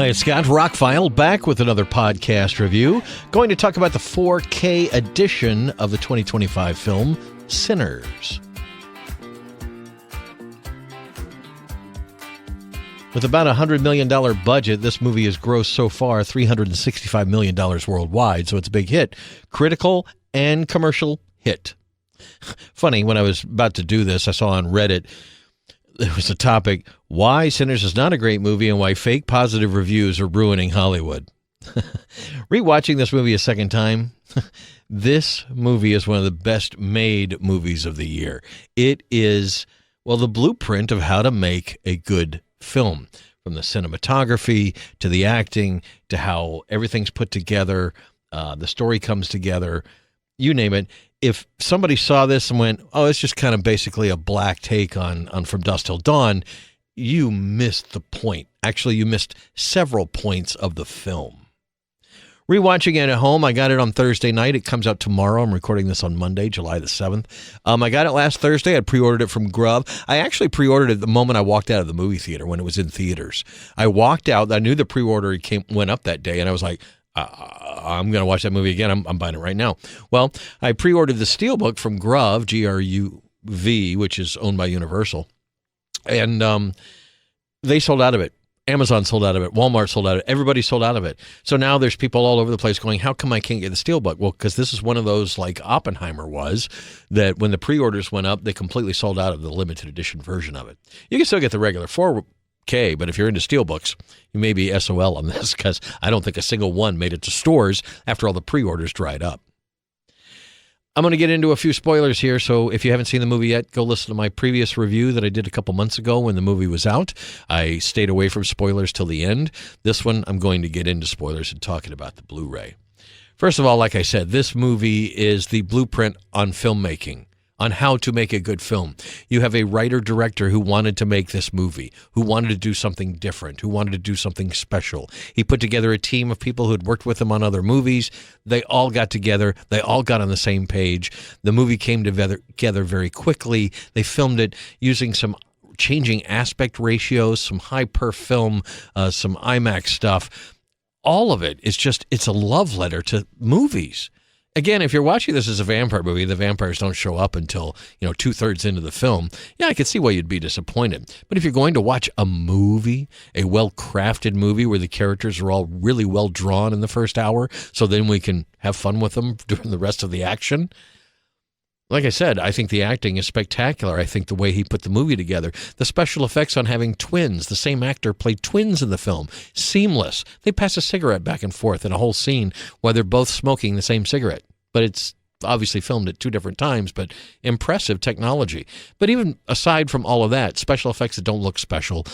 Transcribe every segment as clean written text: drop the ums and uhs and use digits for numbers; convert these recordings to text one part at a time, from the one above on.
Hi, it's Scott. ROCKFILE back with another podcast review. Going to talk about the 4K edition of the 2025 film Sinners. With about a $100 million budget, this movie has grossed so far $365 million worldwide, so it's a big hit. Critical and commercial hit. Funny, when I was about to do this, I saw on Reddit, there was a topic, why Sinners is not a great movie and why fake positive reviews are ruining Hollywood. Rewatching this movie a second time, this movie is one of the best made movies of the year. It is, well, the blueprint of how to make a good film, from the cinematography to the acting to how everything's put together, the story comes together, you name it. If somebody saw this and went, oh, it's just kind of basically a black take on From Dusk Till Dawn, you missed the point. Actually, you missed several points of the film. Rewatching it at home, I got it on Thursday night. It comes out tomorrow. I'm recording this on Monday, July the 7th. I got it last Thursday. I pre-ordered it from Grub. I actually pre-ordered it the moment I walked out of the movie theater when it was in theaters. I walked out. I knew the pre-order went up that day, and I was like, I'm going to watch that movie again. I'm buying it right now. Well, I pre-ordered the Steelbook from Gruv, G-R-U-V, which is owned by Universal. And they sold out of it. Amazon sold out of it. Walmart sold out of it. Everybody sold out of it. So now there's people all over the place going, how come I can't get the Steelbook? Well, because this is one of those, like Oppenheimer was, that when the pre-orders went up, they completely sold out of the limited edition version of it. You can still get the regular 4K, but if you're into Steelbooks, you may be SOL on this, because I don't think a single one made it to stores after all the pre-orders dried up. I'm going to get into a few spoilers here, so if you haven't seen the movie yet, go listen to my previous review that I did a couple months ago when the movie was out. I stayed away from spoilers till the end. This one, I'm going to get into spoilers and talking about the Blu-ray. First of all, like I said, this movie is the blueprint on filmmaking, on how to make a good film. You have a writer-director who wanted to make this movie, who wanted to do something different, who wanted to do something special. He put together a team of people who had worked with him on other movies. They all got together. They all got on the same page. The movie came together very quickly. They filmed it using some changing aspect ratios, some high-perf film, some IMAX stuff. All of it is just, it's a love letter to movies. Again, if you're watching this as a vampire movie, the vampires don't show up until, 2/3 into the film. Yeah, I could see why you'd be disappointed. But if you're going to watch a movie, a well-crafted movie where the characters are all really well drawn in the first hour, so then we can have fun with them during the rest of the action, like I said, I think the acting is spectacular. I think the way he put the movie together, the special effects on having twins, the same actor played twins in the film, seamless. They pass a cigarette back and forth in a whole scene while they're both smoking the same cigarette. But it's obviously filmed at two different times, but impressive technology. But even aside from all of that, special effects that don't look special,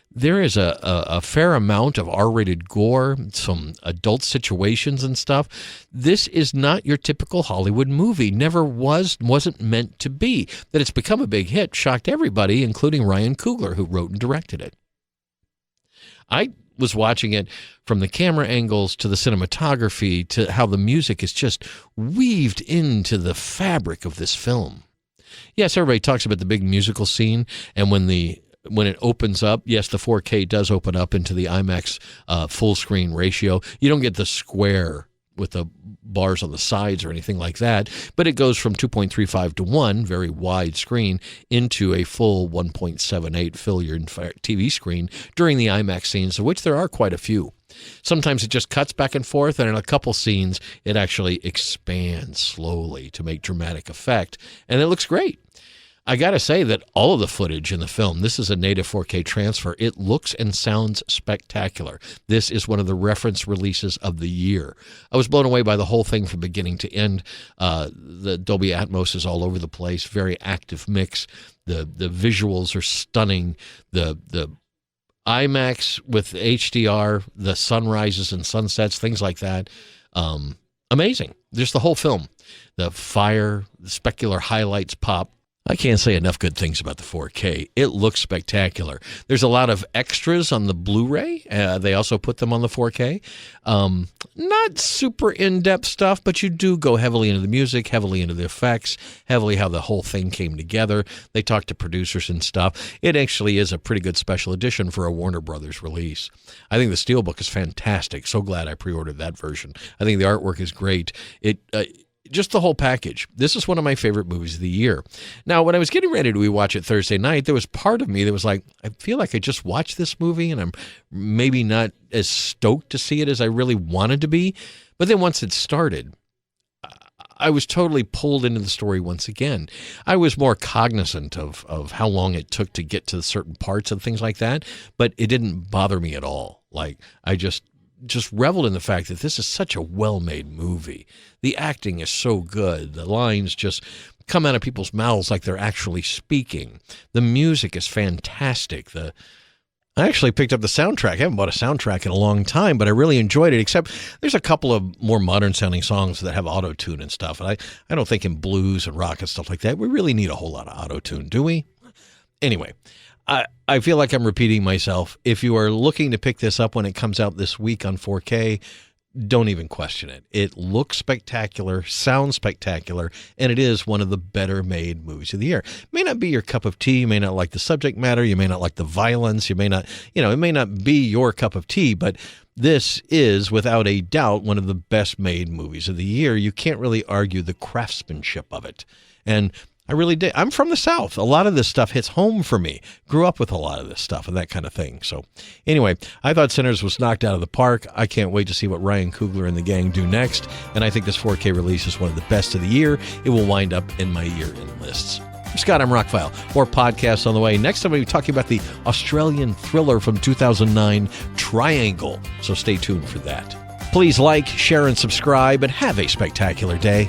there is a fair amount of R-rated gore, some adult situations and stuff. This is not your typical Hollywood movie. Never wasn't meant to be. That it's become a big hit shocked everybody, including Ryan Coogler, who wrote and directed it. I was watching it from the camera angles to the cinematography to how the music is just weaved into the fabric of this film. Yes, everybody talks about the big musical scene, and when it opens up, yes, the 4K does open up into the IMAX full screen ratio. You don't get the square with the bars on the sides or anything like that, but it goes from 2.35 to 1, very wide screen, into a full 1.78 fill your TV screen during the IMAX scenes, of which there are quite a few. Sometimes it just cuts back and forth, and in a couple scenes, it actually expands slowly to make dramatic effect, and it looks great. I got to say that all of the footage in the film, this is a native 4K transfer. It looks and sounds spectacular. This is one of the reference releases of the year. I was blown away by the whole thing from beginning to end. The Dolby Atmos is all over the place, very active mix. The visuals are stunning. The IMAX with HDR, the sunrises and sunsets, things like that. Amazing. Just the whole film. The fire, the specular highlights pop. I can't say enough good things about the 4K. It looks spectacular. There's a lot of extras on the Blu-ray. They also put them on the 4K. Not super in-depth stuff, but you do go heavily into the music, heavily into the effects, heavily how the whole thing came together. They talk to producers and stuff. It actually is a pretty good special edition for a Warner Brothers release. I think the Steelbook is fantastic. So glad I pre-ordered that version. I think the artwork is great. Just the whole package. This is one of my favorite movies of the year. Now, when I was getting ready to rewatch it Thursday night, there was part of me that was like, I feel like I just watched this movie and I'm maybe not as stoked to see it as I really wanted to be. But then once it started, I was totally pulled into the story once again. I was more cognizant of how long it took to get to certain parts and things like that, but it didn't bother me at all. Like, I just reveled in the fact that this is such a well-made movie. The acting is so good. The lines just come out of people's mouths like they're actually speaking. The music is fantastic. I actually picked up the soundtrack. I haven't bought a soundtrack in a long time, but I really enjoyed it, except there's a couple of more modern-sounding songs that have auto-tune and stuff. And I don't think in blues and rock and stuff like that, we really need a whole lot of auto-tune, do we? Anyway, I feel like I'm repeating myself. If you are looking to pick this up when it comes out this week on 4K, don't even question it. It looks spectacular, sounds spectacular, and it is one of the better made movies of the year. It may not be your cup of tea. You may not like the subject matter. You may not like the violence. You may not, it may not be your cup of tea, but this is, without a doubt, one of the best made movies of the year. You can't really argue the craftsmanship of it. And I really did. I'm from the South. A lot of this stuff hits home for me. Grew up with a lot of this stuff and that kind of thing. So anyway, I thought Sinners was knocked out of the park. I can't wait to see what Ryan Coogler and the gang do next. And I think this 4K release is one of the best of the year. It will wind up in my year-end lists. Scott, I'm ROCKFILE. More podcasts on the way. Next time we'll be talking about the Australian thriller from 2009, Triangle. So stay tuned for that. Please like, share, and subscribe, and have a spectacular day.